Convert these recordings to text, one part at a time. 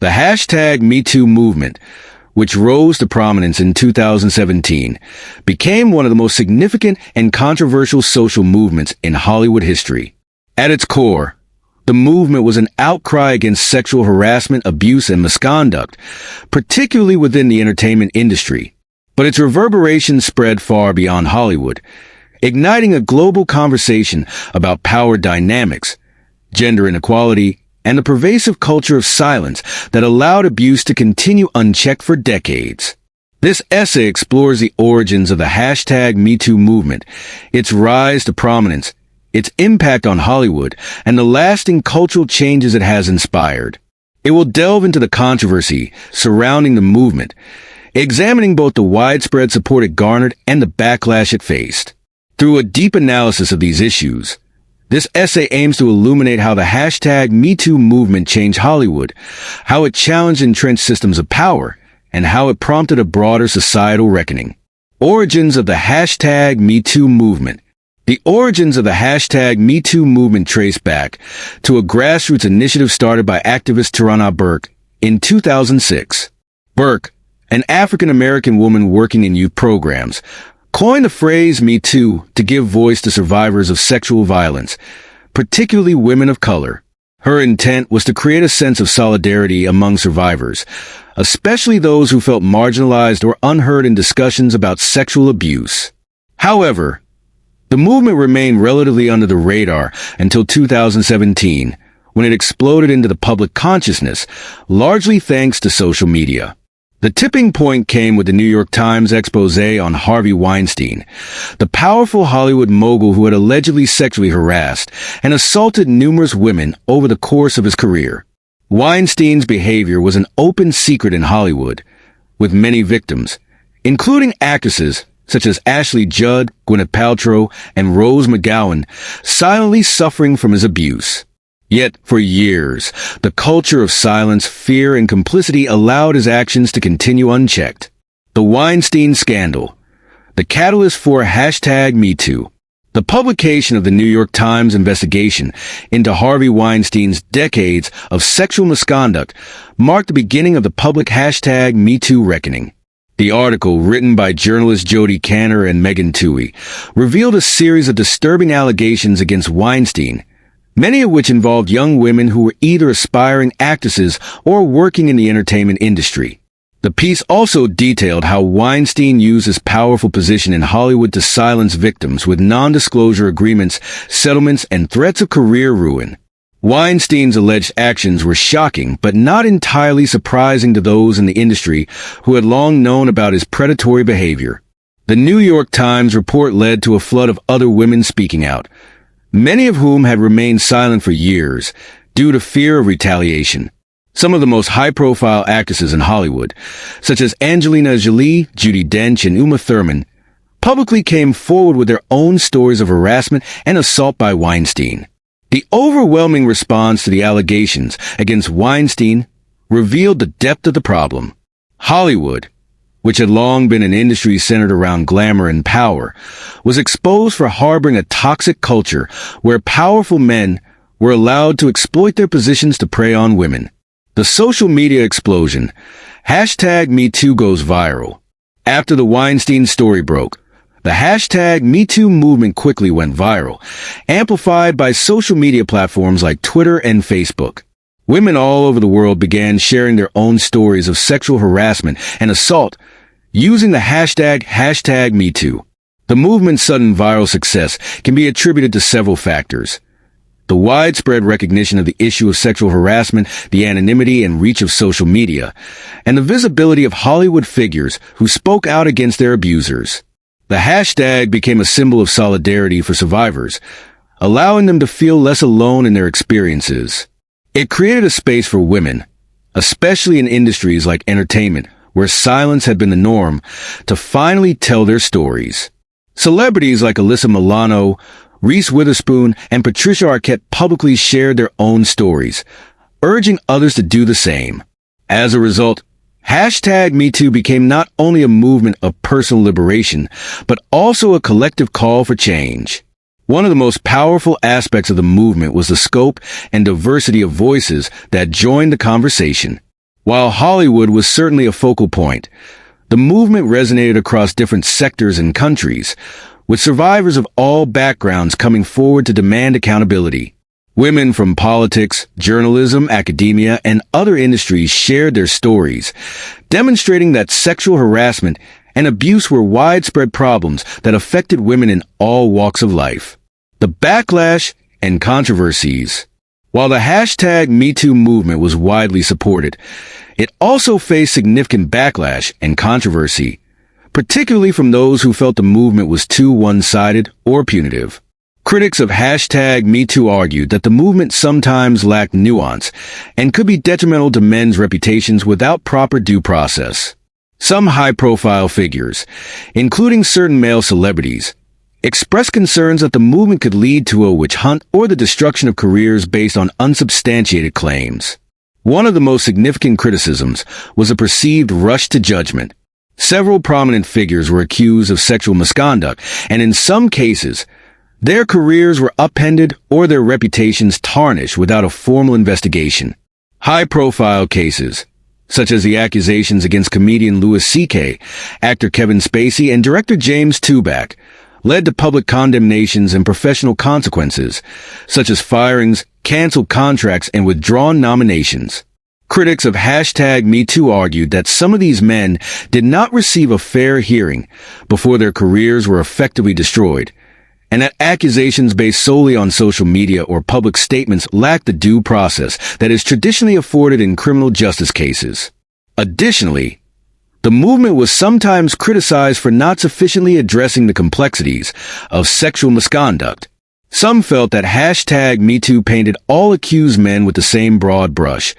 The hashtag MeToo movement, which rose to prominence in 2017, became one of the most significant and controversial social movements in Hollywood history. At its core, the movement was an outcry against sexual harassment, abuse, and misconduct, particularly within the entertainment industry. But its reverberations spread far beyond Hollywood, igniting a global conversation about power dynamics, gender inequality, and the pervasive culture of silence that allowed abuse to continue unchecked for decades. This essay explores the origins of the hashtag MeToo movement, its rise to prominence, its impact on Hollywood, and the lasting cultural changes it has inspired. It will delve into the controversy surrounding the movement, examining both the widespread support it garnered and the backlash it faced. Through a deep analysis of these issues, this essay aims to illuminate how the hashtag MeToo movement changed Hollywood, how it challenged entrenched systems of power, and how it prompted a broader societal reckoning. Origins of the hashtag MeToo movement. The origins of the hashtag MeToo movement trace back to a grassroots initiative started by activist Tarana Burke in 2006. Burke, an African-American woman working in youth programs, coined the phrase MeToo to give voice to survivors of sexual violence, particularly women of color. Her intent was to create a sense of solidarity among survivors, especially those who felt marginalized or unheard in discussions about sexual abuse. However, the movement remained relatively under the radar until 2017, when it exploded into the public consciousness, largely thanks to social media. The tipping point came with the New York Times expose on Harvey Weinstein, the powerful Hollywood mogul who had allegedly sexually harassed and assaulted numerous women over the course of his career. Weinstein's behavior was an open secret in Hollywood, with many victims, including actresses such as Ashley Judd, Gwyneth Paltrow, and Rose McGowan, silently suffering from his abuse. Yet, for years, the culture of silence, fear, and complicity allowed his actions to continue unchecked. The Weinstein scandal, the catalyst for hashtag MeToo. The publication of the New York Times investigation into Harvey Weinstein's decades of sexual misconduct marked the beginning of the public hashtag MeToo reckoning. The article, written by journalists Jodi Kantor and Megan Twohey, revealed a series of disturbing allegations against Weinstein, many of which involved young women who were either aspiring actresses or working in the entertainment industry. The piece also detailed how Weinstein used his powerful position in Hollywood to silence victims with non-disclosure agreements, settlements, and threats of career ruin. Weinstein's alleged actions were shocking, but not entirely surprising to those in the industry who had long known about his predatory behavior. The New York Times report led to a flood of other women speaking out, many of whom had remained silent for years due to fear of retaliation. Some of the most high-profile actresses in Hollywood, such as Angelina Jolie, Judi Dench, and Uma Thurman, publicly came forward with their own stories of harassment and assault by Weinstein. The overwhelming response to the allegations against Weinstein revealed the depth of the problem. Hollywood, which had long been an industry centered around glamour and power, was exposed for harboring a toxic culture where powerful men were allowed to exploit their positions to prey on women. The social media explosion, hashtag MeToo, goes viral. After the Weinstein story broke, the hashtag MeToo movement quickly went viral, amplified by social media platforms like Twitter and Facebook. Women all over the world began sharing their own stories of sexual harassment and assault using the hashtag MeToo. The movement's sudden viral success can be attributed to several factors. The widespread recognition of the issue of sexual harassment, the anonymity and reach of social media, and the visibility of Hollywood figures who spoke out against their abusers. The hashtag became a symbol of solidarity for survivors, allowing them to feel less alone in their experiences. It created a space for women, especially in industries like entertainment, where silence had been the norm, to finally tell their stories. Celebrities like Alyssa Milano, Reese Witherspoon, and Patricia Arquette publicly shared their own stories, urging others to do the same. As a result, hashtag MeToo became not only a movement of personal liberation, but also a collective call for change. One of the most powerful aspects of the movement was the scope and diversity of voices that joined the conversation. While Hollywood was certainly a focal point, the movement resonated across different sectors and countries, with survivors of all backgrounds coming forward to demand accountability. Women from politics, journalism, academia, and other industries shared their stories, demonstrating that sexual harassment and abuse were widespread problems that affected women in all walks of life. The backlash and controversies. While the hashtag MeToo movement was widely supported, it also faced significant backlash and controversy, particularly from those who felt the movement was too one-sided or punitive. Critics of hashtag MeToo argued that the movement sometimes lacked nuance and could be detrimental to men's reputations without proper due process. Some high-profile figures, including certain male celebrities, expressed concerns that the movement could lead to a witch hunt or the destruction of careers based on unsubstantiated claims. One of the most significant criticisms was a perceived rush to judgment. Several prominent figures were accused of sexual misconduct, and in some cases, their careers were upended or their reputations tarnished without a formal investigation. High-profile cases, such as the accusations against comedian Louis C.K., actor Kevin Spacey, and director James Toback, led to public condemnations and professional consequences, such as firings, canceled contracts, and withdrawn nominations. Critics of hashtag MeToo argued that some of these men did not receive a fair hearing before their careers were effectively destroyed, and that accusations based solely on social media or public statements lacked the due process that is traditionally afforded in criminal justice cases. Additionally, the movement was sometimes criticized for not sufficiently addressing the complexities of sexual misconduct. Some felt that hashtag MeToo painted all accused men with the same broad brush,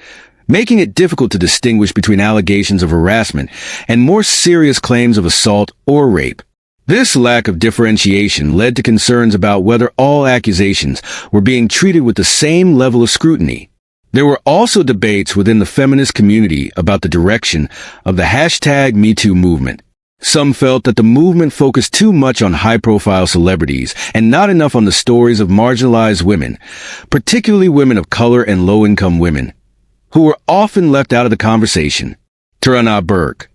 making it difficult to distinguish between allegations of harassment and more serious claims of assault or rape. This lack of differentiation led to concerns about whether all accusations were being treated with the same level of scrutiny. There were also debates within the feminist community about the direction of the hashtag MeToo movement. Some felt that the movement focused too much on high-profile celebrities and not enough on the stories of marginalized women, particularly women of color and low-income women, who were often left out of the conversation. Tarana Burke,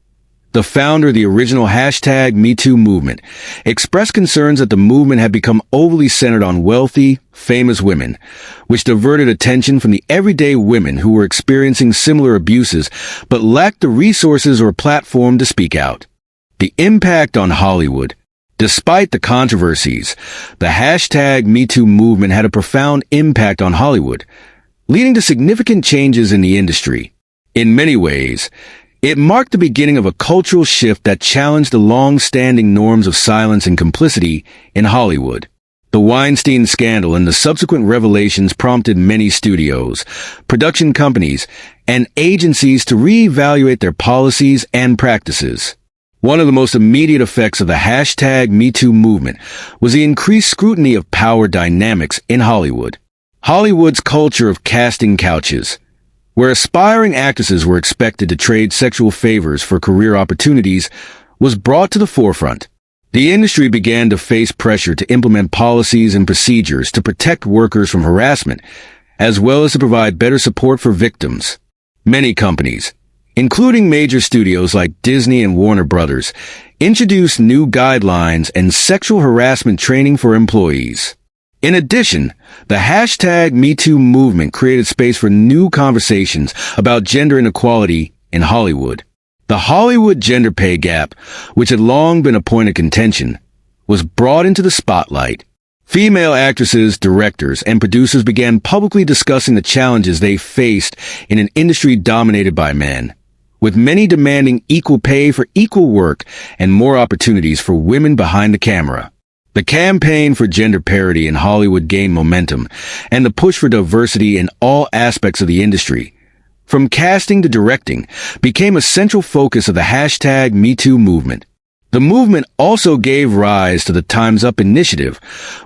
the founder of the original hashtag MeToo movement, expressed concerns that the movement had become overly centered on wealthy, famous women, which diverted attention from the everyday women who were experiencing similar abuses but lacked the resources or platform to speak out. The impact on Hollywood. Despite the controversies, the hashtag MeToo movement had a profound impact on Hollywood, leading to significant changes in the industry. In many ways, it marked the beginning of a cultural shift that challenged the long-standing norms of silence and complicity in Hollywood. The Weinstein scandal and the subsequent revelations prompted many studios, production companies, and agencies to reevaluate their policies and practices. One of the most immediate effects of the hashtag MeToo movement was the increased scrutiny of power dynamics in Hollywood. Hollywood's culture of casting couches, where aspiring actresses were expected to trade sexual favors for career opportunities, was brought to the forefront. The industry began to face pressure to implement policies and procedures to protect workers from harassment, as well as to provide better support for victims. Many companies, including major studios like Disney and Warner Brothers, introduced new guidelines and sexual harassment training for employees. In addition, the hashtag MeToo movement created space for new conversations about gender inequality in Hollywood. The Hollywood gender pay gap, which had long been a point of contention, was brought into the spotlight. Female actresses, directors, and producers began publicly discussing the challenges they faced in an industry dominated by men, with many demanding equal pay for equal work and more opportunities for women behind the camera. The campaign for gender parity in Hollywood gained momentum, and the push for diversity in all aspects of the industry, from casting to directing, became a central focus of the hashtag MeToo movement. The movement also gave rise to the Time's Up initiative,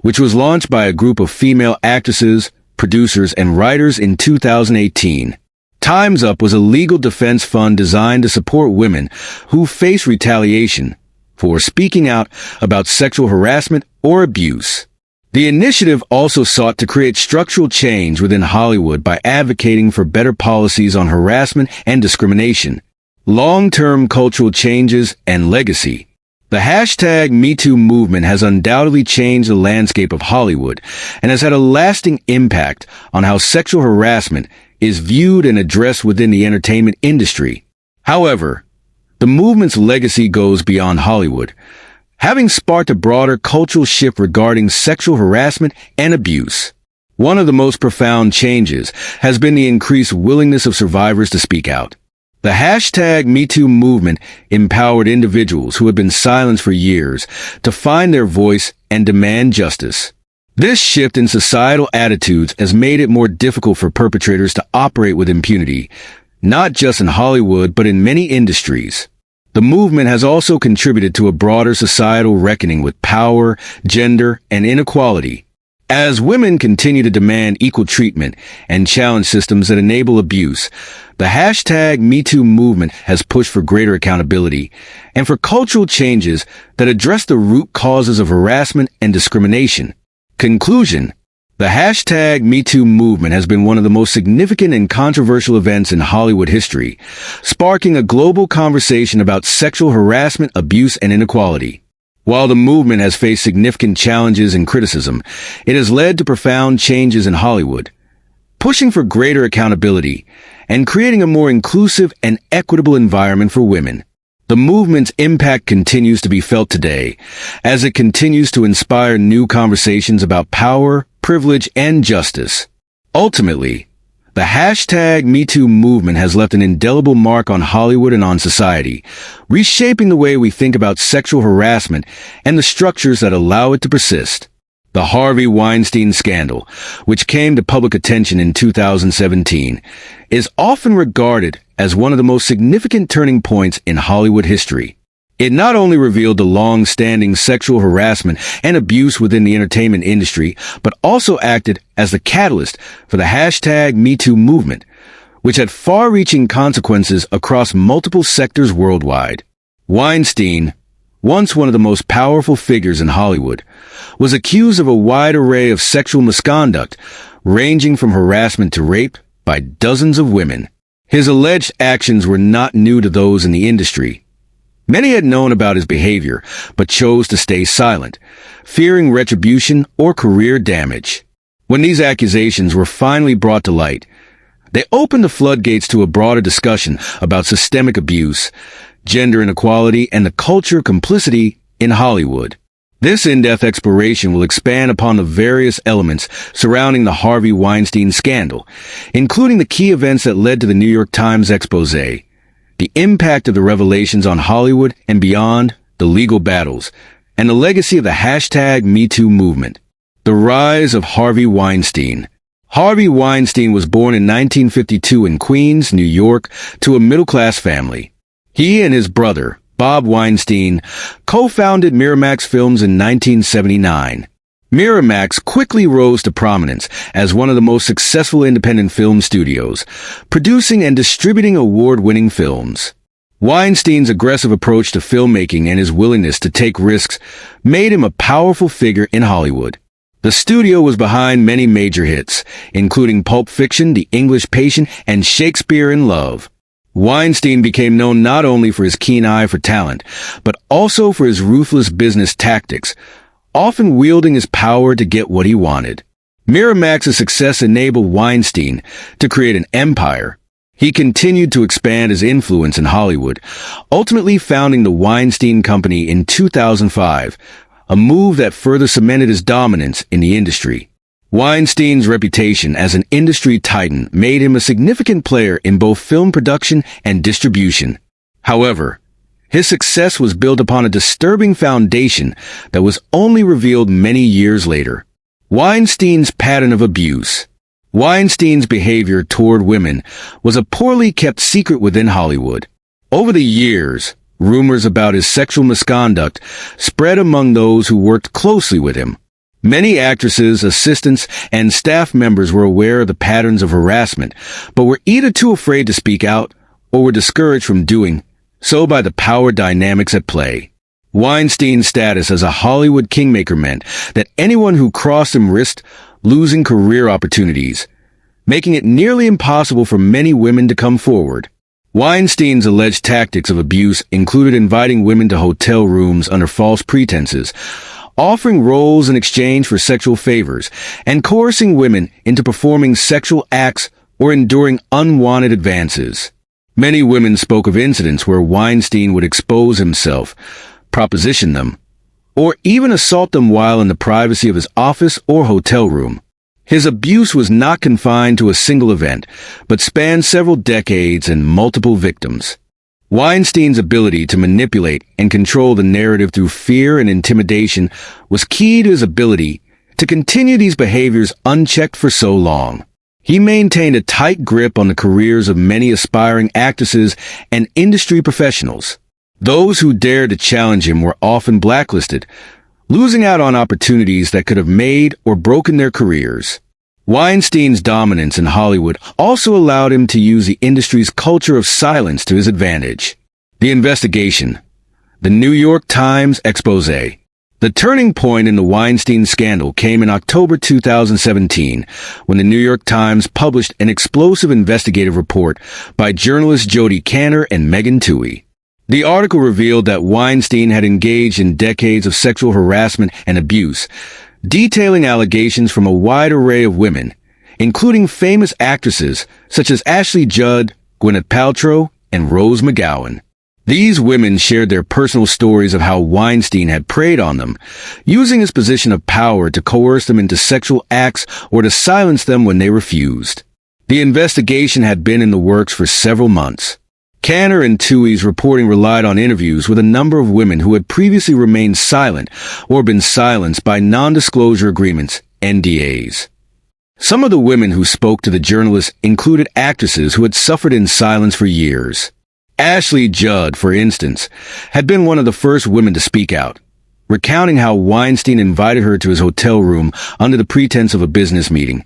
which was launched by a group of female actresses, producers, and writers in 2018. Time's Up was a legal defense fund designed to support women who face retaliation for speaking out about sexual harassment or abuse. The initiative also sought to create structural change within Hollywood by advocating for better policies on harassment and discrimination, long-term cultural changes, and legacy. The hashtag MeToo movement has undoubtedly changed the landscape of Hollywood and has had a lasting impact on how sexual harassment is viewed and addressed within the entertainment industry. However, the movement's legacy goes beyond Hollywood, having sparked a broader cultural shift regarding sexual harassment and abuse. One of the most profound changes has been the increased willingness of survivors to speak out. The hashtag MeToo movement empowered individuals who had been silenced for years to find their voice and demand justice. This shift in societal attitudes has made it more difficult for perpetrators to operate with impunity, not just in Hollywood but in many industries. The movement has also contributed to a broader societal reckoning with power, gender, and inequality. As women continue to demand equal treatment and challenge systems that enable abuse, the hashtag MeToo movement has pushed for greater accountability and for cultural changes that address the root causes of harassment and discrimination. Conclusion: the hashtag MeToo movement has been one of the most significant and controversial events in Hollywood history, sparking a global conversation about sexual harassment, abuse, and inequality. While the movement has faced significant challenges and criticism, it has led to profound changes in Hollywood, pushing for greater accountability and creating a more inclusive and equitable environment for women. The movement's impact continues to be felt today, as it continues to inspire new conversations about power, privilege, and justice. Ultimately, the hashtag MeToo movement has left an indelible mark on Hollywood and on society, reshaping the way we think about sexual harassment and the structures that allow it to persist. The Harvey Weinstein scandal, which came to public attention in 2017, is often regarded as one of the most significant turning points in Hollywood history. It not only revealed the long-standing sexual harassment and abuse within the entertainment industry, but also acted as the catalyst for the hashtag MeToo movement, which had far-reaching consequences across multiple sectors worldwide. Weinstein, once one of the most powerful figures in Hollywood, was accused of a wide array of sexual misconduct, ranging from harassment to rape, by dozens of women. His alleged actions were not new to those in the industry. Many had known about his behavior, but chose to stay silent, fearing retribution or career damage. When these accusations were finally brought to light, they opened the floodgates to a broader discussion about systemic abuse, gender inequality, and the culture of complicity in Hollywood. This in-depth exploration will expand upon the various elements surrounding the Harvey Weinstein scandal, including the key events that led to the New York Times expose, the impact of the revelations on Hollywood and beyond, the legal battles, and the legacy of the hashtag MeToo movement. The rise of Harvey Weinstein. Harvey Weinstein was born in 1952 in Queens, New York, to a middle-class family. He and his brother, Bob Weinstein, co-founded Miramax Films in 1979. Miramax quickly rose to prominence as one of the most successful independent film studios, producing and distributing award-winning films. Weinstein's aggressive approach to filmmaking and his willingness to take risks made him a powerful figure in Hollywood. The studio was behind many major hits, including Pulp Fiction, The English Patient, and Shakespeare in Love. Weinstein became known not only for his keen eye for talent, but also for his ruthless business tactics, often wielding his power to get what he wanted. Miramax's success enabled Weinstein to create an empire. He continued to expand his influence in Hollywood, ultimately founding the Weinstein Company in 2005, a move that further cemented his dominance in the industry. Weinstein's reputation as an industry titan made him a significant player in both film production and distribution. However, his success was built upon a disturbing foundation that was only revealed many years later. Weinstein's pattern of abuse. Weinstein's behavior toward women was a poorly kept secret within Hollywood. Over the years, rumors about his sexual misconduct spread among those who worked closely with him. Many actresses, assistants, and staff members were aware of the patterns of harassment, but were either too afraid to speak out or were discouraged from doing so by the power dynamics at play. Weinstein's status as a Hollywood kingmaker meant that anyone who crossed him risked losing career opportunities, making it nearly impossible for many women to come forward. Weinstein's alleged tactics of abuse included inviting women to hotel rooms under false pretenses, offering roles in exchange for sexual favors, and coercing women into performing sexual acts or enduring unwanted advances. Many women spoke of incidents where Weinstein would expose himself, proposition them, or even assault them while in the privacy of his office or hotel room. His abuse was not confined to a single event, but spanned several decades and multiple victims. Weinstein's ability to manipulate and control the narrative through fear and intimidation was key to his ability to continue these behaviors unchecked for so long. He maintained a tight grip on the careers of many aspiring actresses and industry professionals. Those who dared to challenge him were often blacklisted, losing out on opportunities that could have made or broken their careers. Weinstein's dominance in Hollywood also allowed him to use the industry's culture of silence to his advantage. The investigation. The New York Times expose. The turning point in the Weinstein scandal came in October 2017, when the New York Times published an explosive investigative report by journalists Jodi Kantor and Megan Twohey. The article revealed that Weinstein had engaged in decades of sexual harassment and abuse, detailing allegations from a wide array of women, including famous actresses such as Ashley Judd, Gwyneth Paltrow, and Rose McGowan. These women shared their personal stories of how Weinstein had preyed on them, using his position of power to coerce them into sexual acts or to silence them when they refused. The investigation had been in the works for several months. Kantor and Twohey's reporting relied on interviews with a number of women who had previously remained silent or been silenced by non-disclosure agreements, NDAs. Some of the women who spoke to the journalists included actresses who had suffered in silence for years. Ashley Judd, for instance, had been one of the first women to speak out, recounting how Weinstein invited her to his hotel room under the pretense of a business meeting,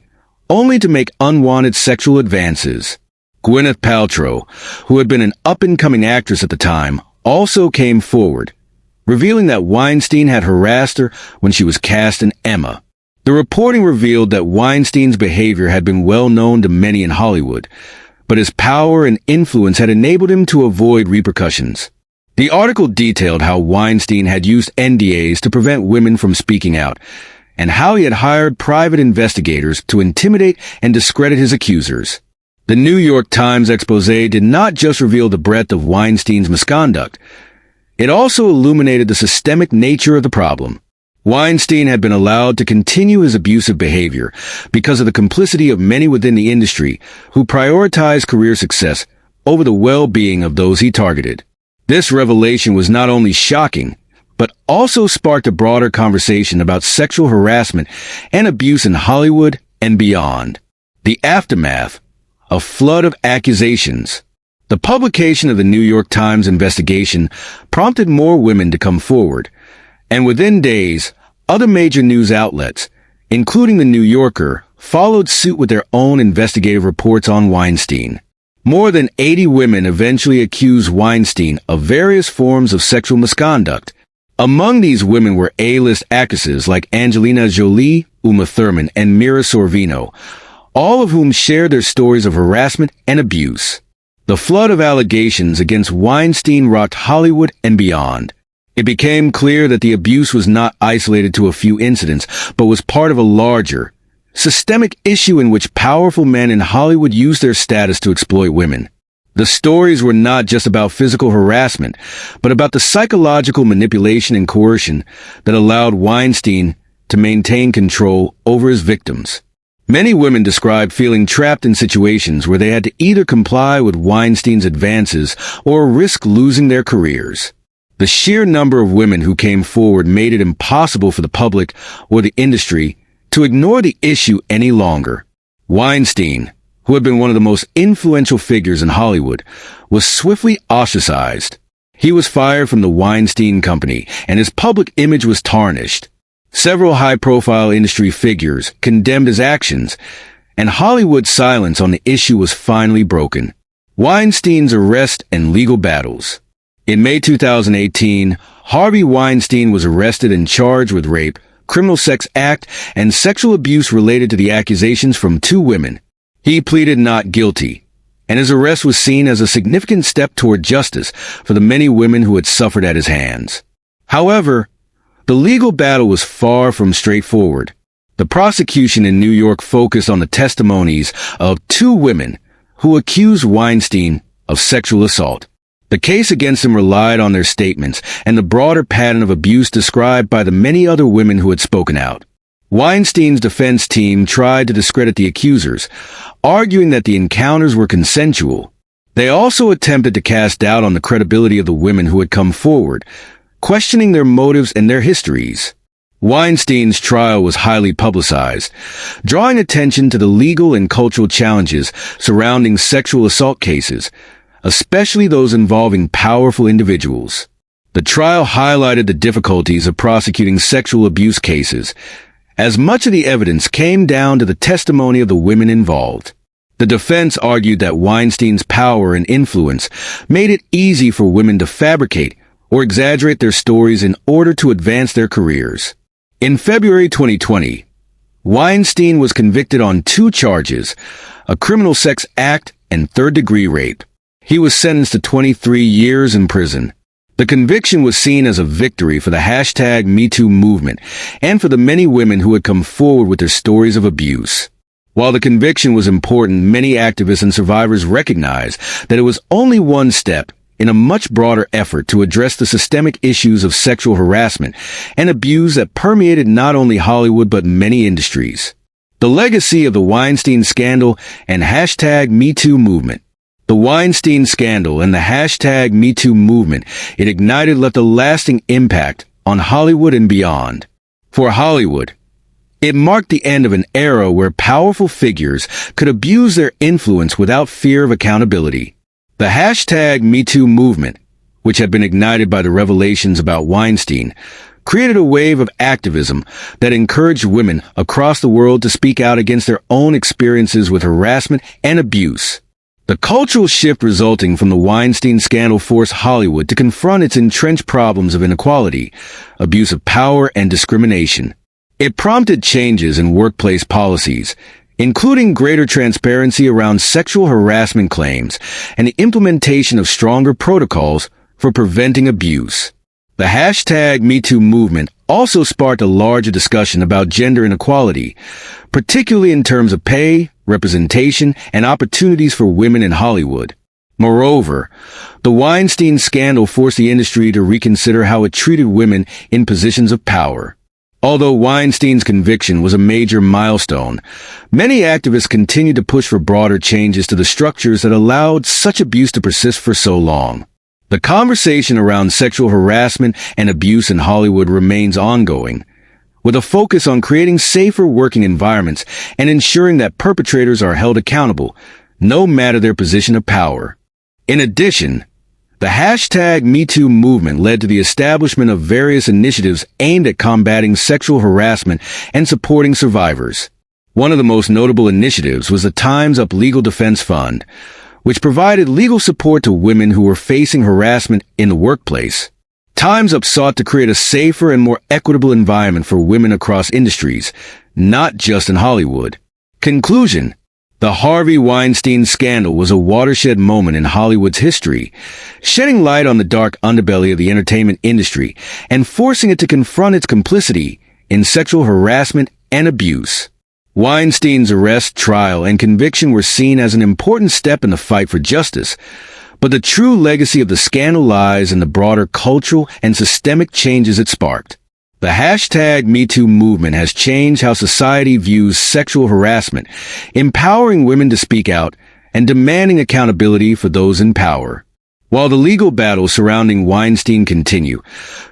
only to make unwanted sexual advances. Gwyneth Paltrow, who had been an up-and-coming actress at the time, also came forward, revealing that Weinstein had harassed her when she was cast in Emma. The reporting revealed that Weinstein's behavior had been well known to many in Hollywood, but his power and influence had enabled him to avoid repercussions. The article detailed how Weinstein had used NDAs to prevent women from speaking out, and how he had hired private investigators to intimidate and discredit his accusers. The New York Times expose did not just reveal the breadth of Weinstein's misconduct. It also illuminated the systemic nature of the problem. Weinstein had been allowed to continue his abusive behavior because of the complicity of many within the industry who prioritized career success over the well-being of those he targeted. This revelation was not only shocking, but also sparked a broader conversation about sexual harassment and abuse in Hollywood and beyond. The aftermath. A flood of accusations. The publication of the New York Times investigation prompted more women to come forward, and within days, other major news outlets, including The New Yorker, followed suit with their own investigative reports on Weinstein. More than 80 women eventually accused Weinstein of various forms of sexual misconduct. Among these women were A-list actresses like Angelina Jolie, Uma Thurman, and Mira Sorvino, all of whom shared their stories of harassment and abuse. The flood of allegations against Weinstein rocked Hollywood and beyond. It became clear that the abuse was not isolated to a few incidents, but was part of a larger, systemic issue in which powerful men in Hollywood used their status to exploit women. The stories were not just about physical harassment, but about the psychological manipulation and coercion that allowed Weinstein to maintain control over his victims. Many women described feeling trapped in situations where they had to either comply with Weinstein's advances or risk losing their careers. The sheer number of women who came forward made it impossible for the public or the industry to ignore the issue any longer. Weinstein, who had been one of the most influential figures in Hollywood, was swiftly ostracized. He was fired from the Weinstein Company, and his public image was tarnished. Several high-profile industry figures condemned his actions, and Hollywood's silence on the issue was finally broken. Weinstein's arrest and legal battles. In May 2018, Harvey Weinstein was arrested and charged with rape, criminal sex act, and sexual abuse related to the accusations from 2 women. He pleaded not guilty, and his arrest was seen as a significant step toward justice for the many women who had suffered at his hands. However, the legal battle was far from straightforward. The prosecution in New York focused on the testimonies of 2 women who accused Weinstein of sexual assault. The case against him relied on their statements and the broader pattern of abuse described by the many other women who had spoken out. Weinstein's defense team tried to discredit the accusers, arguing that the encounters were consensual. They also attempted to cast doubt on the credibility of the women who had come forward, questioning their motives and their histories. Weinstein's trial was highly publicized, drawing attention to the legal and cultural challenges surrounding sexual assault cases, especially those involving powerful individuals. The trial highlighted the difficulties of prosecuting sexual abuse cases, as much of the evidence came down to the testimony of the women involved. The defense argued that Weinstein's power and influence made it easy for women to fabricate or exaggerate their stories in order to advance their careers. In February 2020, Weinstein was convicted on 2 charges, a criminal sex act and third-degree rape. He was sentenced to 23 years in prison. The conviction was seen as a victory for the #MeToo movement and for the many women who had come forward with their stories of abuse. While the conviction was important, many activists and survivors recognized that it was only one step in a much broader effort to address the systemic issues of sexual harassment and abuse that permeated not only Hollywood but many industries. The legacy of the Weinstein scandal and #MeToo movement. The Weinstein scandal and the #MeToo movement it ignited left a lasting impact on Hollywood and beyond. For Hollywood, it marked the end of an era where powerful figures could abuse their influence without fear of accountability. The #MeToo movement, which had been ignited by the revelations about Weinstein, created a wave of activism that encouraged women across the world to speak out against their own experiences with harassment and abuse. The cultural shift resulting from the Weinstein scandal forced Hollywood to confront its entrenched problems of inequality, abuse of power, and discrimination. It prompted changes in workplace policies, including greater transparency around sexual harassment claims and the implementation of stronger protocols for preventing abuse. The #MeToo movement also sparked a larger discussion about gender inequality, particularly in terms of pay, representation, and opportunities for women in Hollywood. Moreover, the Weinstein scandal forced the industry to reconsider how it treated women in positions of power. Although Weinstein's conviction was a major milestone, many activists continued to push for broader changes to the structures that allowed such abuse to persist for so long. The conversation around sexual harassment and abuse in Hollywood remains ongoing, with a focus on creating safer working environments and ensuring that perpetrators are held accountable, no matter their position of power. In addition, the #MeToo movement led to the establishment of various initiatives aimed at combating sexual harassment and supporting survivors. One of the most notable initiatives was the Time's Up Legal Defense Fund, which provided legal support to women who were facing harassment in the workplace. Time's Up sought to create a safer and more equitable environment for women across industries, not just in Hollywood. Conclusion: the Harvey Weinstein scandal was a watershed moment in Hollywood's history, shedding light on the dark underbelly of the entertainment industry and forcing it to confront its complicity in sexual harassment and abuse. Weinstein's arrest, trial, and conviction were seen as an important step in the fight for justice, but the true legacy of the scandal lies in the broader cultural and systemic changes it sparked. The #MeToo movement has changed how society views sexual harassment, empowering women to speak out and demanding accountability for those in power. While the legal battles surrounding Weinstein continue,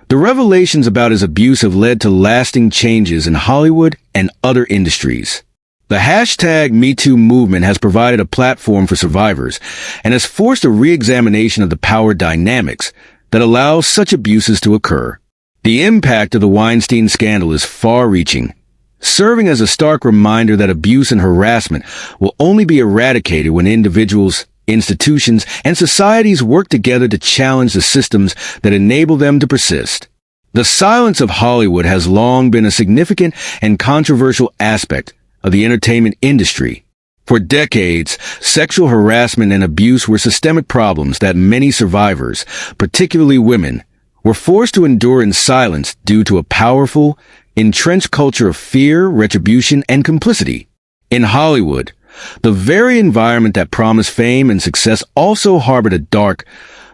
the revelations about his abuse have led to lasting changes in Hollywood and other industries. The #MeToo movement has provided a platform for survivors and has forced a re-examination of the power dynamics that allow such abuses to occur. The impact of the Weinstein scandal is far-reaching, serving as a stark reminder that abuse and harassment will only be eradicated when individuals institutions, and societies work together to challenge the systems that enable them to persist. The silence of Hollywood has long been a significant and controversial aspect of the entertainment industry. For decades, sexual harassment and abuse were systemic problems that many survivors, particularly women, were forced to endure in silence due to a powerful, entrenched culture of fear, retribution, and complicity. In Hollywood, the very environment that promised fame and success also harbored a dark,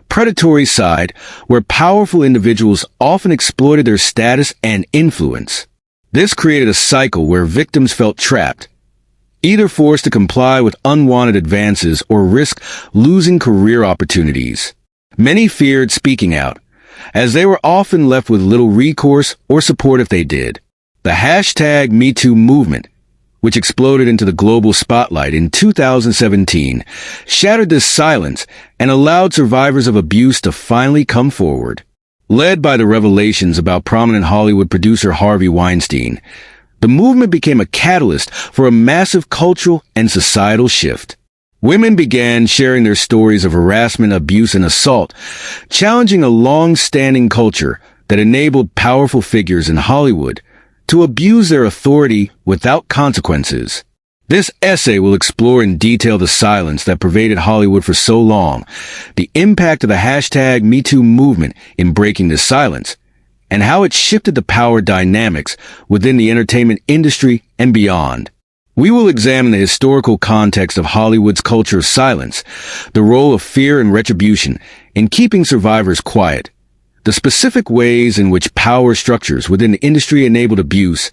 predatory side where powerful individuals often exploited their status and influence. This created a cycle where victims felt trapped, either forced to comply with unwanted advances or risk losing career opportunities. Many feared speaking out, as they were often left with little recourse or support if they did. The hashtag MeToo movement, which exploded into the global spotlight in 2017, shattered this silence and allowed survivors of abuse to finally come forward. Led by the revelations about prominent Hollywood producer Harvey Weinstein, the movement became a catalyst for a massive cultural and societal shift. Women began sharing their stories of harassment, abuse, and assault, challenging a long-standing culture that enabled powerful figures in Hollywood to abuse their authority without consequences. This essay will explore in detail the silence that pervaded Hollywood for so long, the impact of the hashtag MeToo movement in breaking this silence, and how it shifted the power dynamics within the entertainment industry and beyond. We will examine the historical context of Hollywood's culture of silence, the role of fear and retribution in keeping survivors quiet, the specific ways in which power structures within the industry enabled abuse,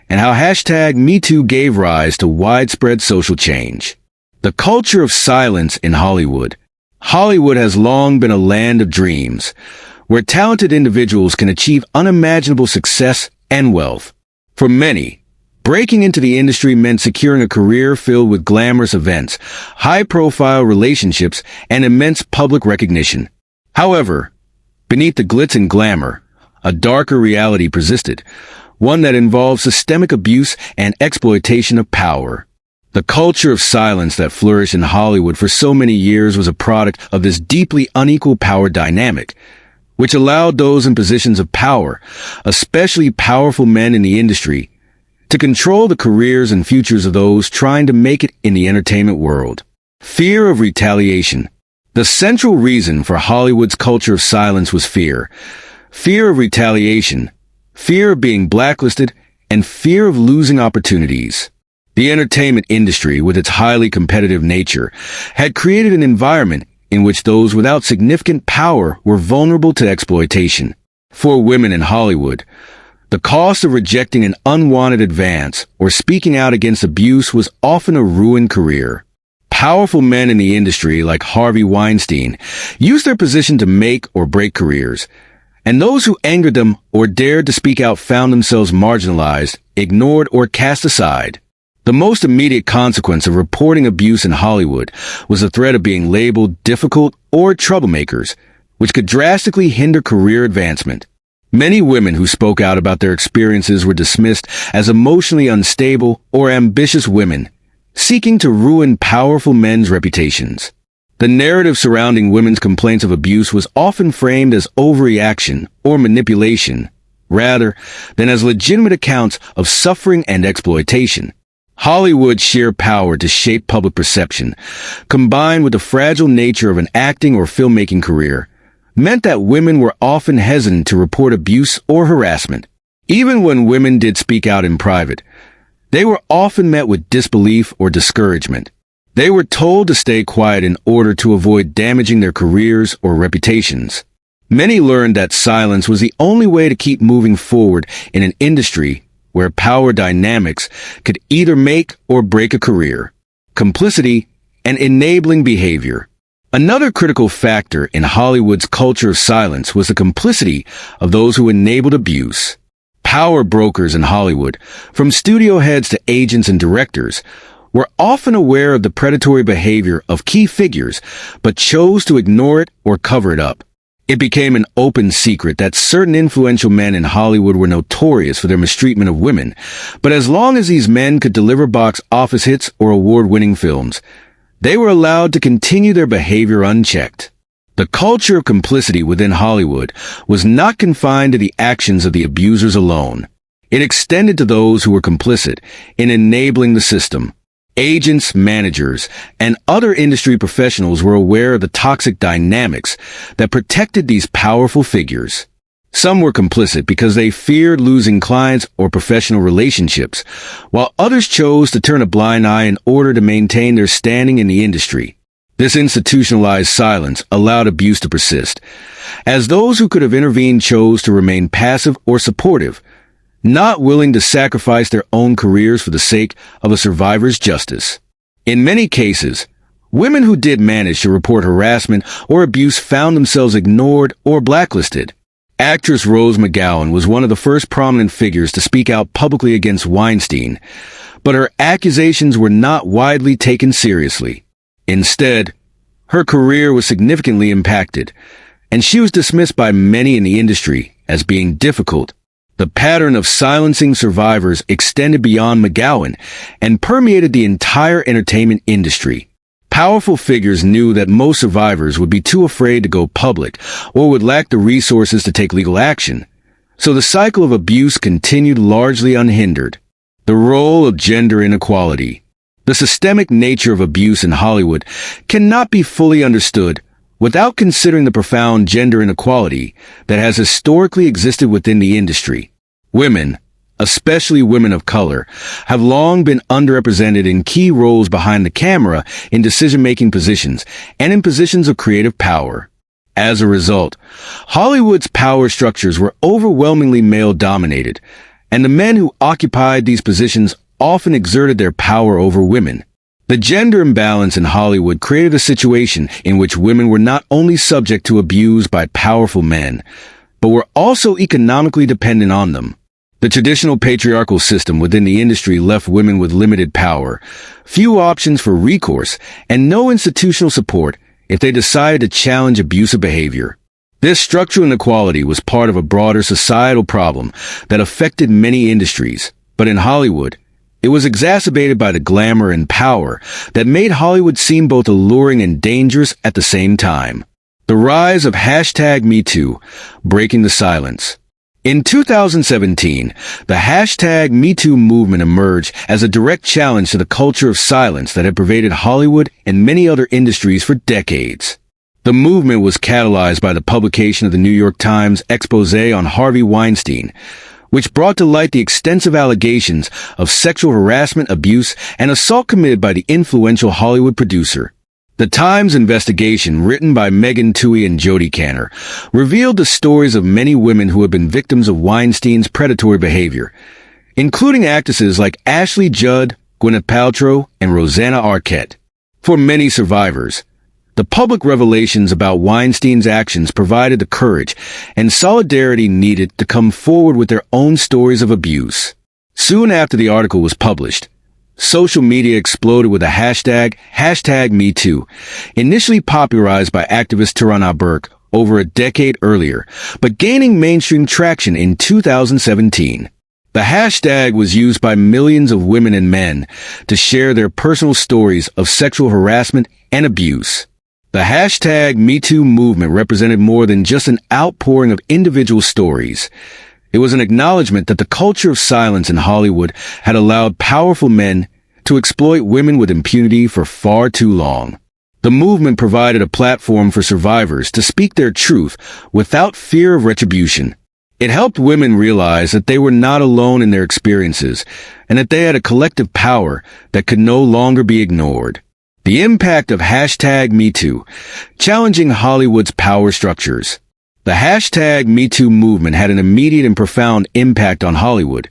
and how hashtag MeToo gave rise to widespread social change. The culture of silence in Hollywood. Hollywood has long been a land of dreams, where talented individuals can achieve unimaginable success and wealth. For many, breaking into the industry meant securing a career filled with glamorous events, high-profile relationships, and immense public recognition. However, beneath the glitz and glamour, a darker reality persisted, one that involved systemic abuse and exploitation of power. The culture of silence that flourished in Hollywood for so many years was a product of this deeply unequal power dynamic, which allowed those in positions of power, especially powerful men in the industry, to control the careers and futures of those trying to make it in the entertainment world. Fear of retaliation. The central reason for Hollywood's culture of silence was fear. Fear of retaliation, fear of being blacklisted, and fear of losing opportunities. The entertainment industry, with its highly competitive nature, had created an environment in which those without significant power were vulnerable to exploitation. For women in Hollywood, the cost of rejecting an unwanted advance or speaking out against abuse was often a ruined career. Powerful men in the industry, like Harvey Weinstein, used their position to make or break careers, and those who angered them or dared to speak out found themselves marginalized, ignored, or cast aside. The most immediate consequence of reporting abuse in Hollywood was the threat of being labeled difficult or troublemakers, which could drastically hinder career advancement. Many women who spoke out about their experiences were dismissed as emotionally unstable or ambitious women, seeking to ruin powerful men's reputations. The narrative surrounding women's complaints of abuse was often framed as overreaction or manipulation, rather than as legitimate accounts of suffering and exploitation. Hollywood's sheer power to shape public perception, combined with the fragile nature of an acting or filmmaking career, meant that women were often hesitant to report abuse or harassment. Even when women did speak out in private, they were often met with disbelief or discouragement. They were told to stay quiet in order to avoid damaging their careers or reputations. Many learned that silence was the only way to keep moving forward in an industry where power dynamics could either make or break a career. Complicity and enabling behavior. Another critical factor in Hollywood's culture of silence was the complicity of those who enabled abuse. Power brokers in Hollywood, from studio heads to agents and directors, were often aware of the predatory behavior of key figures, but chose to ignore it or cover it up. It became an open secret that certain influential men in Hollywood were notorious for their mistreatment of women, but as long as these men could deliver box office hits or award-winning films, they were allowed to continue their behavior unchecked. The culture of complicity within Hollywood was not confined to the actions of the abusers alone. It extended to those who were complicit in enabling the system. Agents, managers, and other industry professionals were aware of the toxic dynamics that protected these powerful figures. Some were complicit because they feared losing clients or professional relationships, while others chose to turn a blind eye in order to maintain their standing in the industry. This institutionalized silence allowed abuse to persist, as those who could have intervened chose to remain passive or supportive, not willing to sacrifice their own careers for the sake of a survivor's justice. In many cases, women who did manage to report harassment or abuse found themselves ignored or blacklisted. Actress Rose McGowan was one of the first prominent figures to speak out publicly against Weinstein, but her accusations were not widely taken seriously. Instead, her career was significantly impacted, and she was dismissed by many in the industry as being difficult. The pattern of silencing survivors extended beyond McGowan and permeated the entire entertainment industry. Powerful figures knew that most survivors would be too afraid to go public or would lack the resources to take legal action, so the cycle of abuse continued largely unhindered. The role of gender inequality. The systemic nature of abuse in Hollywood cannot be fully understood without considering the profound gender inequality that has historically existed within the industry. Women, especially women of color, have long been underrepresented in key roles behind the camera, in decision-making positions, and in positions of creative power. As a result, Hollywood's power structures were overwhelmingly male-dominated, and the men who occupied these positions often exerted their power over women. The gender imbalance in Hollywood created a situation in which women were not only subject to abuse by powerful men, but were also economically dependent on them. The traditional patriarchal system within the industry left women with limited power, few options for recourse, and no institutional support if they decided to challenge abusive behavior. This structural inequality was part of a broader societal problem that affected many industries, but in Hollywood, it was exacerbated by the glamour and power that made Hollywood seem both alluring and dangerous at the same time. The rise of #MeToo, breaking the silence. In 2017, the #MeToo movement emerged as a direct challenge to the culture of silence that had pervaded Hollywood and many other industries for decades. The movement was catalyzed by the publication of the New York Times expose on Harvey Weinstein, which brought to light the extensive allegations of sexual harassment, abuse, and assault committed by the influential Hollywood producer. The Times investigation, written by Megan Twohey and Jodi Kantor, revealed the stories of many women who had been victims of Weinstein's predatory behavior, including actresses like Ashley Judd, Gwyneth Paltrow, and Rosanna Arquette. For many survivors, the public revelations about Weinstein's actions provided the courage and solidarity needed to come forward with their own stories of abuse. Soon after the article was published, social media exploded with the #MeToo, initially popularized by activist Tarana Burke over a decade earlier, but gaining mainstream traction in 2017. The hashtag was used by millions of women and men to share their personal stories of sexual harassment and abuse. The #MeToo movement represented more than just an outpouring of individual stories. It was an acknowledgement that the culture of silence in Hollywood had allowed powerful men to exploit women with impunity for far too long. The movement provided a platform for survivors to speak their truth without fear of retribution. It helped women realize that they were not alone in their experiences and that they had a collective power that could no longer be ignored. The impact of #MeToo, challenging Hollywood's power structures. The #MeToo movement had an immediate and profound impact on Hollywood,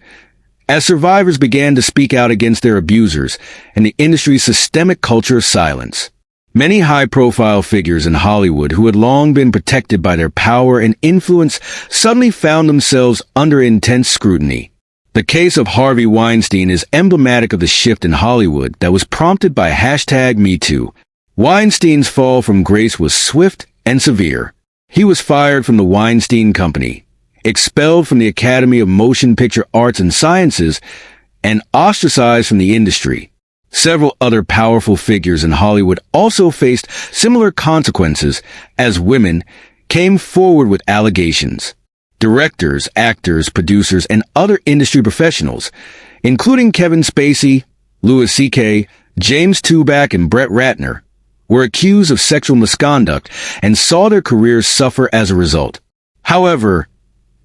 as survivors began to speak out against their abusers and the industry's systemic culture of silence. Many high-profile figures in Hollywood who had long been protected by their power and influence suddenly found themselves under intense scrutiny. The case of Harvey Weinstein is emblematic of the shift in Hollywood that was prompted by #MeToo. Weinstein's fall from grace was swift and severe. He was fired from the Weinstein Company, expelled from the Academy of Motion Picture Arts and Sciences, and ostracized from the industry. Several other powerful figures in Hollywood also faced similar consequences as women came forward with allegations. Directors, actors, producers, and other industry professionals, including Kevin Spacey, Louis C.K., James Toback, and Brett Ratner, were accused of sexual misconduct and saw their careers suffer as a result. However,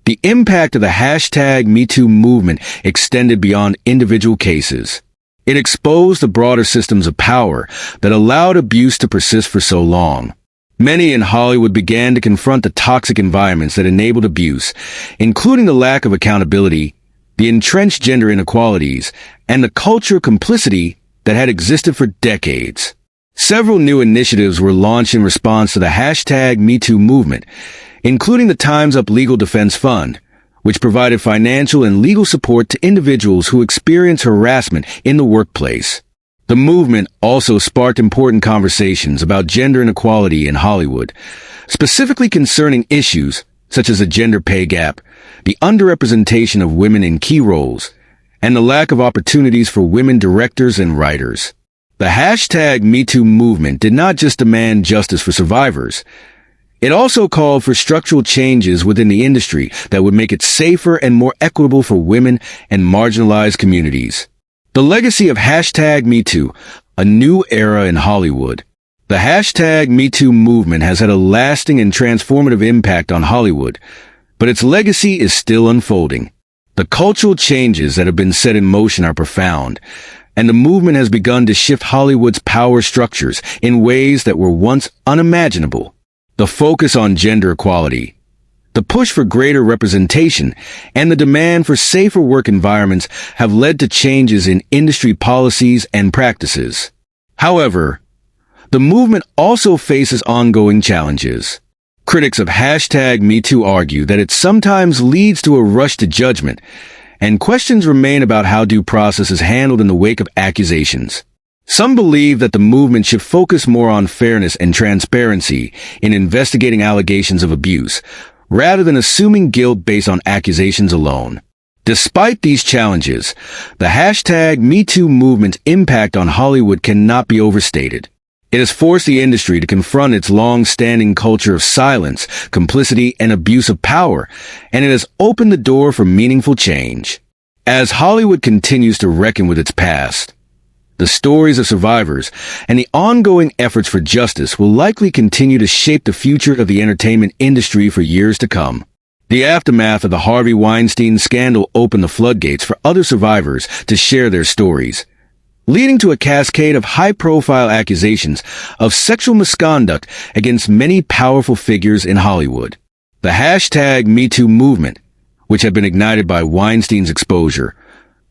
the impact of the #MeToo movement extended beyond individual cases. It exposed the broader systems of power that allowed abuse to persist for so long. Many in Hollywood began to confront the toxic environments that enabled abuse, including the lack of accountability, the entrenched gender inequalities, and the cultural complicity that had existed for decades. Several new initiatives were launched in response to the #MeToo movement, including the Time's Up Legal Defense Fund, which provided financial and legal support to individuals who experience harassment in the workplace. The movement also sparked important conversations about gender inequality in Hollywood, specifically concerning issues such as the gender pay gap, the underrepresentation of women in key roles, and the lack of opportunities for women directors and writers. The #MeToo movement did not just demand justice for survivors. It also called for structural changes within the industry that would make it safer and more equitable for women and marginalized communities. The legacy of #MeToo, a new era in Hollywood. The #MeToo movement has had a lasting and transformative impact on Hollywood, but its legacy is still unfolding. The cultural changes that have been set in motion are profound, and the movement has begun to shift Hollywood's power structures in ways that were once unimaginable. The focus on gender equality, the push for greater representation, and the demand for safer work environments have led to changes in industry policies and practices. However, the movement also faces ongoing challenges. Critics of #MeToo argue that it sometimes leads to a rush to judgment, and questions remain about how due process is handled in the wake of accusations. Some believe that the movement should focus more on fairness and transparency in investigating allegations of abuse, rather than assuming guilt based on accusations alone. Despite these challenges, the #MeToo movement's impact on Hollywood cannot be overstated. It has forced the industry to confront its long-standing culture of silence, complicity, and abuse of power, and it has opened the door for meaningful change. As Hollywood continues to reckon with its past, the stories of survivors and the ongoing efforts for justice will likely continue to shape the future of the entertainment industry for years to come. The aftermath of the Harvey Weinstein scandal opened the floodgates for other survivors to share their stories, leading to a cascade of high-profile accusations of sexual misconduct against many powerful figures in Hollywood. The #MeToo movement, which had been ignited by Weinstein's exposure,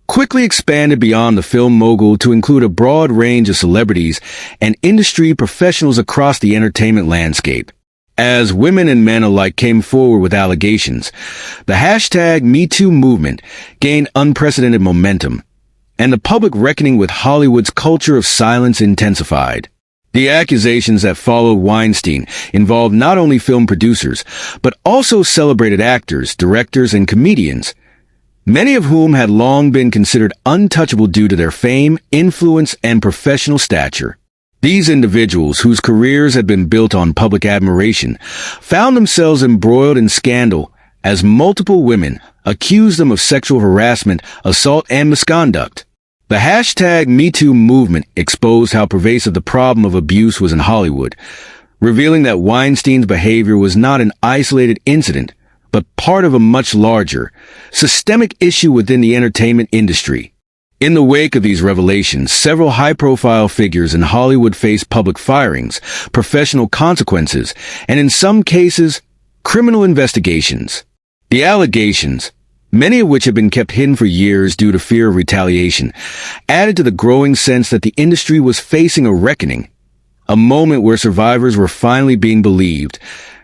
quickly expanded beyond the film mogul to include a broad range of celebrities and industry professionals across the entertainment landscape. As women and men alike came forward with allegations, the #MeToo movement gained unprecedented momentum, and the public reckoning with Hollywood's culture of silence intensified. The accusations that followed Weinstein involved not only film producers, but also celebrated actors, directors, and comedians, many of whom had long been considered untouchable due to their fame, influence, and professional stature. These individuals, whose careers had been built on public admiration, found themselves embroiled in scandal as multiple women accused them of sexual harassment, assault, and misconduct. The #MeToo movement exposed how pervasive the problem of abuse was in Hollywood, revealing that Weinstein's behavior was not an isolated incident, but part of a much larger, systemic issue within the entertainment industry. In the wake of these revelations, several high-profile figures in Hollywood faced public firings, professional consequences, and in some cases, criminal investigations. The allegations, many of which have been kept hidden for years due to fear of retaliation, added to the growing sense that the industry was facing a reckoning, a moment where survivors were finally being believed,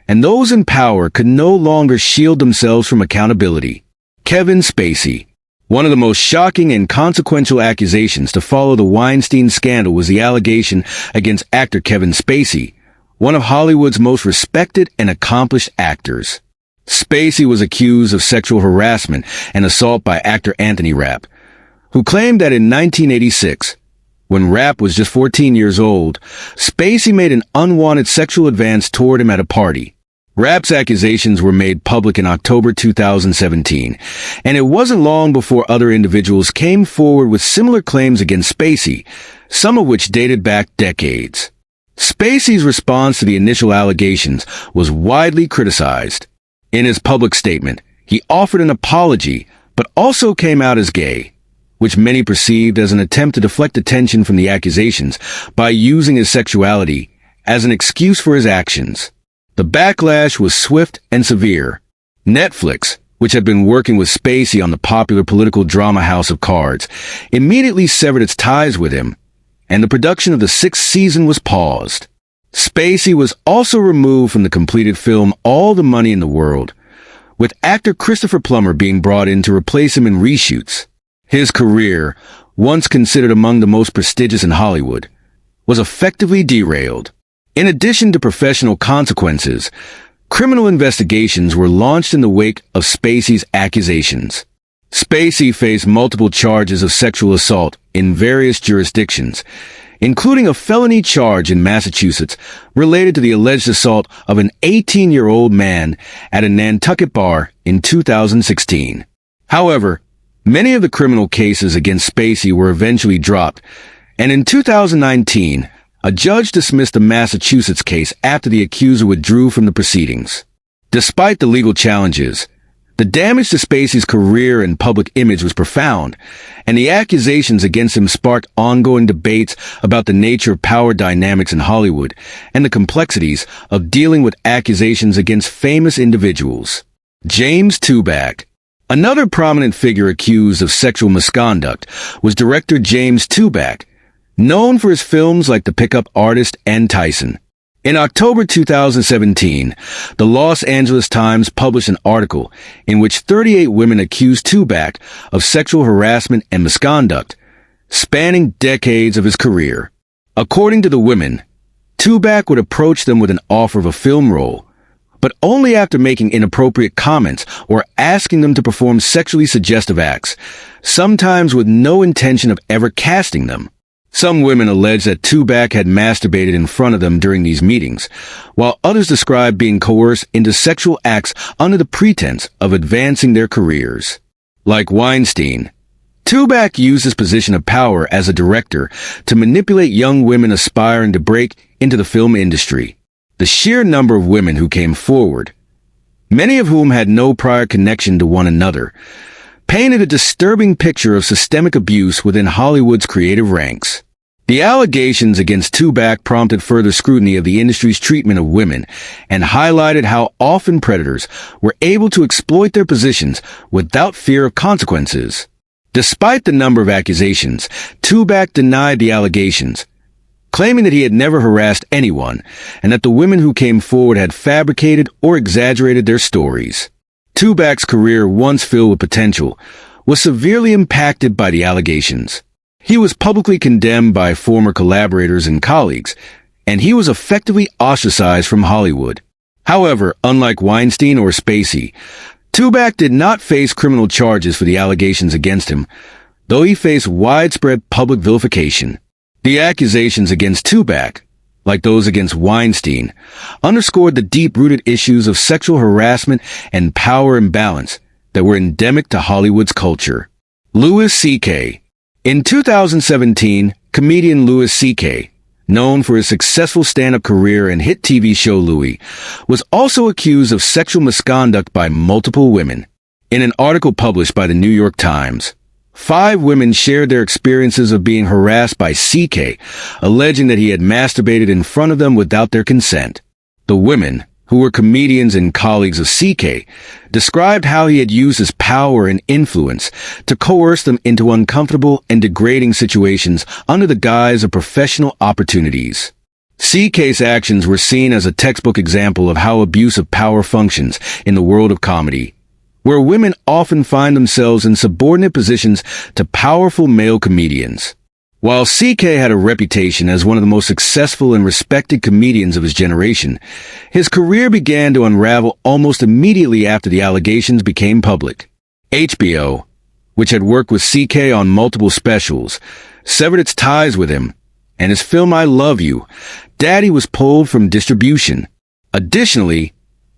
and those in power could no longer shield themselves from accountability. Kevin Spacey. One of the most shocking and consequential accusations to follow the Weinstein scandal was the allegation against actor Kevin Spacey, one of Hollywood's most respected and accomplished actors. Spacey was accused of sexual harassment and assault by actor Anthony Rapp, who claimed that in 1986, When Rapp was just 14 years old, Spacey made an unwanted sexual advance toward him at a party. Rapp's accusations were made public in October 2017, and it wasn't long before other individuals came forward with similar claims against Spacey, some of which dated back decades. Spacey's response to the initial allegations was widely criticized. In his public statement, he offered an apology, but also came out as gay, which many perceived as an attempt to deflect attention from the accusations by using his sexuality as an excuse for his actions. The backlash was swift and severe. Netflix, which had been working with Spacey on the popular political drama House of Cards, immediately severed its ties with him, and the production of the 6th season was paused. Spacey was also removed from the completed film All the Money in the World, with actor Christopher Plummer being brought in to replace him in reshoots. His career, once considered among the most prestigious in Hollywood, was effectively derailed. In addition to professional consequences, criminal investigations were launched in the wake of Spacey's accusations. Spacey faced multiple charges of sexual assault in various jurisdictions, including a felony charge in Massachusetts related to the alleged assault of an 18-year-old man at a Nantucket bar in 2016. However, many of the criminal cases against Spacey were eventually dropped, and in 2019, a judge dismissed the Massachusetts case after the accuser withdrew from the proceedings. Despite the legal challenges, the damage to Spacey's career and public image was profound, and the accusations against him sparked ongoing debates about the nature of power dynamics in Hollywood and the complexities of dealing with accusations against famous individuals. James Toback. Another prominent figure accused of sexual misconduct was director James Toback, known for his films like The Pickup Artist and Tyson. In October 2017, the Los Angeles Times published an article in which 38 women accused Toback of sexual harassment and misconduct, spanning decades of his career. According to the women, Toback would approach them with an offer of a film role, but only after making inappropriate comments or asking them to perform sexually suggestive acts, sometimes with no intention of ever casting them. Some women allege that Toback had masturbated in front of them during these meetings, while others described being coerced into sexual acts under the pretense of advancing their careers. Like Weinstein, Toback used his position of power as a director to manipulate young women aspiring to break into the film industry. The sheer number of women who came forward, many of whom had no prior connection to one another, painted a disturbing picture of systemic abuse within Hollywood's creative ranks. The allegations against Toback prompted further scrutiny of the industry's treatment of women and highlighted how often predators were able to exploit their positions without fear of consequences. Despite the number of accusations, Toback denied the allegations, claiming that he had never harassed anyone and that the women who came forward had fabricated or exaggerated their stories. Toback's career, once filled with potential, was severely impacted by the allegations. He was publicly condemned by former collaborators and colleagues, and he was effectively ostracized from Hollywood. However, unlike Weinstein or Spacey, Toback did not face criminal charges for the allegations against him, though he faced widespread public vilification. The accusations against Toback, like those against Weinstein, underscored the deep-rooted issues of sexual harassment and power imbalance that were endemic to Hollywood's culture. Louis C.K. In 2017, comedian Louis C.K., known for his successful stand-up career and hit TV show Louis, was also accused of sexual misconduct by multiple women. In an article published by the New York Times, 5 women shared their experiences of being harassed by CK, alleging that he had masturbated in front of them without their consent. The women, who were comedians and colleagues of CK, described how he had used his power and influence to coerce them into uncomfortable and degrading situations under the guise of professional opportunities. CK's actions were seen as a textbook example of how abuse of power functions in the world of comedy, where women often find themselves in subordinate positions to powerful male comedians. While CK had a reputation as one of the most successful and respected comedians of his generation, his career began to unravel almost immediately after the allegations became public. HBO, which had worked with CK on multiple specials, severed its ties with him, and his film I Love You, Daddy was pulled from distribution. Additionally,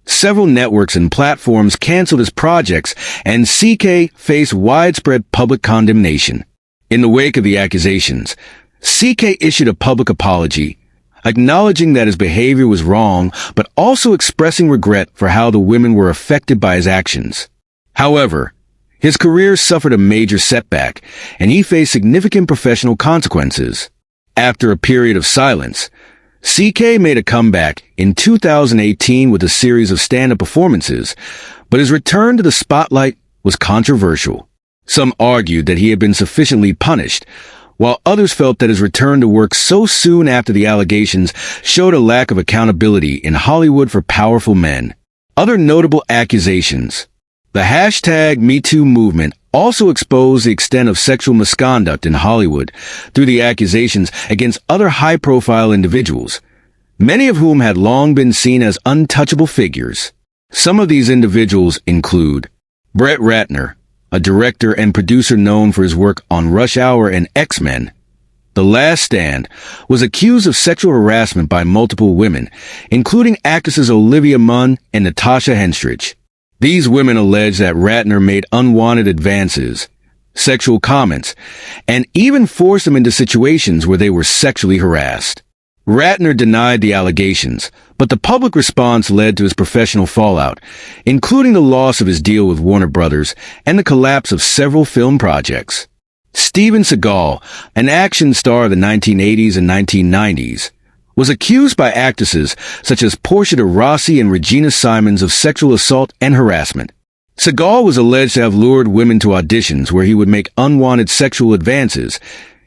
several networks and platforms canceled his projects, and CK faced widespread public condemnation. In the wake of the accusations, CK issued a public apology, acknowledging that his behavior was wrong, but also expressing regret for how the women were affected by his actions. However, his career suffered a major setback, and he faced significant professional consequences. After a period of silence, CK made a comeback in 2018 with a series of stand-up performances, but his return to the spotlight was controversial. Some argued that he had been sufficiently punished, while others felt that his return to work so soon after the allegations showed a lack of accountability in Hollywood for powerful men. Other notable accusations. The hashtag MeToo movement also exposed the extent of sexual misconduct in Hollywood through the accusations against other high-profile individuals, many of whom had long been seen as untouchable figures. Some of these individuals include Brett Ratner, a director and producer known for his work on Rush Hour and X-Men. The Last Stand was accused of sexual harassment by multiple women, including actresses Olivia Munn and Natasha Henstridge. These women allege that Ratner made unwanted advances, sexual comments, and even forced them into situations where they were sexually harassed. Ratner denied the allegations, but the public response led to his professional fallout, including the loss of his deal with Warner Brothers and the collapse of several film projects. Steven Seagal, an action star of the 1980s and 1990s, was accused by actresses such as Portia de Rossi and Regina Simons of sexual assault and harassment. Seagal was alleged to have lured women to auditions where he would make unwanted sexual advances,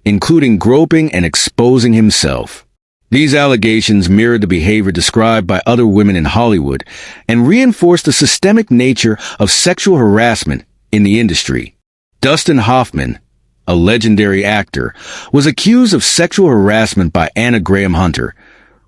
including groping and exposing himself. These allegations mirrored the behavior described by other women in Hollywood and reinforced the systemic nature of sexual harassment in the industry. Dustin Hoffman, a legendary actor, was accused of sexual harassment by Anna Graham Hunter,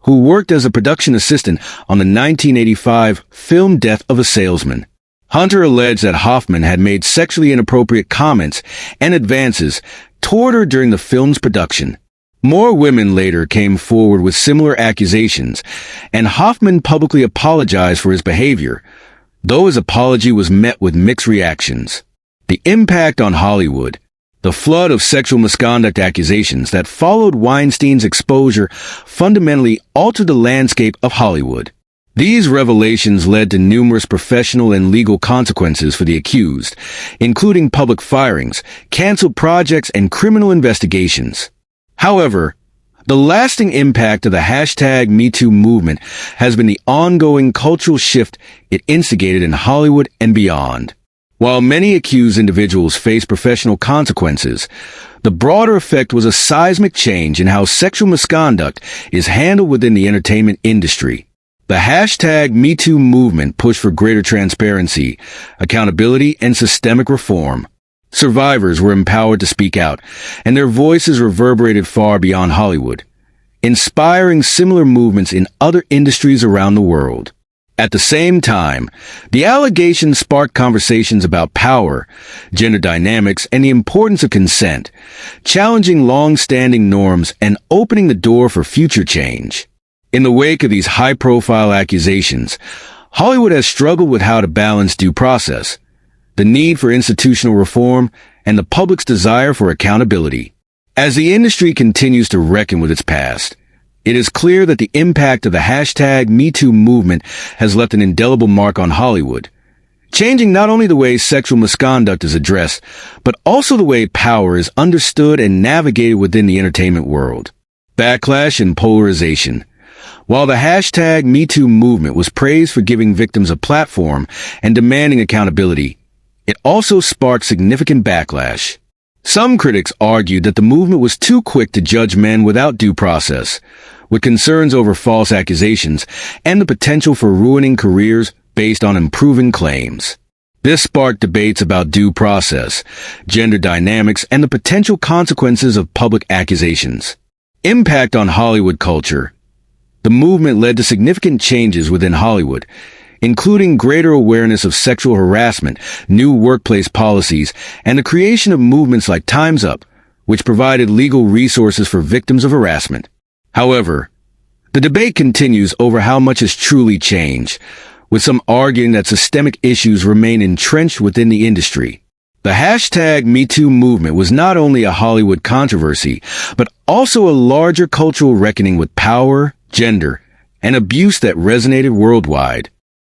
who worked as a production assistant on the 1985 film Death of a Salesman. Hunter alleged that Hoffman had made sexually inappropriate comments and advances toward her during the film's production. More women later came forward with similar accusations, and Hoffman publicly apologized for his behavior, though his apology was met with mixed reactions. The impact on Hollywood. The flood of sexual misconduct accusations that followed Weinstein's exposure fundamentally altered the landscape of Hollywood. These revelations led to numerous professional and legal consequences for the accused, including public firings, canceled projects, and criminal investigations. However, the lasting impact of the hashtag MeToo movement has been the ongoing cultural shift it instigated in Hollywood and beyond. While many accused individuals face professional consequences, the broader effect was a seismic change in how sexual misconduct is handled within the entertainment industry. The hashtag MeToo movement pushed for greater transparency, accountability, and systemic reform. Survivors were empowered to speak out, and their voices reverberated far beyond Hollywood, inspiring similar movements in other industries around the world. At the same time, the allegations sparked conversations about power, gender dynamics, and the importance of consent, challenging long-standing norms and opening the door for future change. In the wake of these high-profile accusations, Hollywood has struggled with how to balance due process, the need for institutional reform, and the public's desire for accountability. As the industry continues to reckon with its past, it is clear that the impact of the hashtag MeToo movement has left an indelible mark on Hollywood, changing not only the way sexual misconduct is addressed, but also the way power is understood and navigated within the entertainment world. Backlash and polarization. While the hashtag MeToo movement was praised for giving victims a platform and demanding accountability, it also sparked significant backlash. Some critics argued that the movement was too quick to judge men without due process, with concerns over false accusations and the potential for ruining careers based on unproven claims. This sparked debates about due process, gender dynamics, and the potential consequences of public accusations. Impact on Hollywood culture. The movement led to significant changes within Hollywood, including greater awareness of sexual harassment, new workplace policies, and the creation of movements like Time's Up, which provided legal resources for victims of harassment. However, the debate continues over how much has truly changed, with some arguing that systemic issues remain entrenched within the industry. The hashtag MeToo movement was not only a Hollywood controversy, but also a larger cultural reckoning with power, gender, and abuse that resonated worldwide.